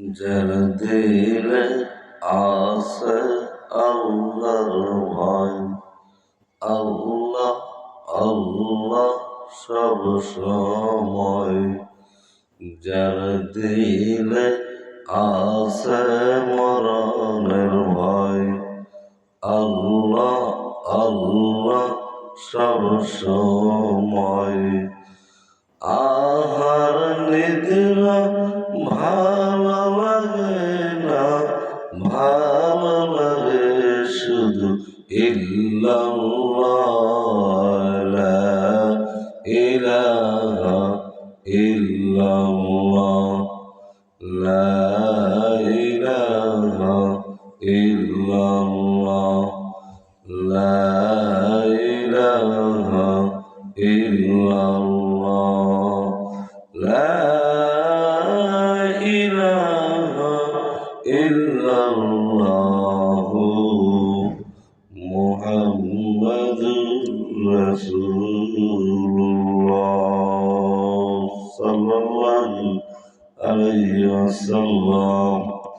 যার দিলে আছে আল্লাহর ভয়, আল্লাহ আল্লাহ সব সময়। যার দিলে আছে মরণের ভয়, আল্লাহ আল্লাহ সব সময়। আহার নিদ্রা ভালো লাগে না, ভালো লাগে শুধু ইল্লাল্লাহ, লা ইলাহা ইল্লাল্লাহ, লা ইলাহা ইল্লাল্লাহ, লা ইলাহা ইল্লাল্লাহ, লা ইলাহা ইল্লাল্লাহ, মুহাম্মাদুর রাসূলুল্লাহ সাল্লাল্লাহু আলাইহি ওয়াসাল্লাম।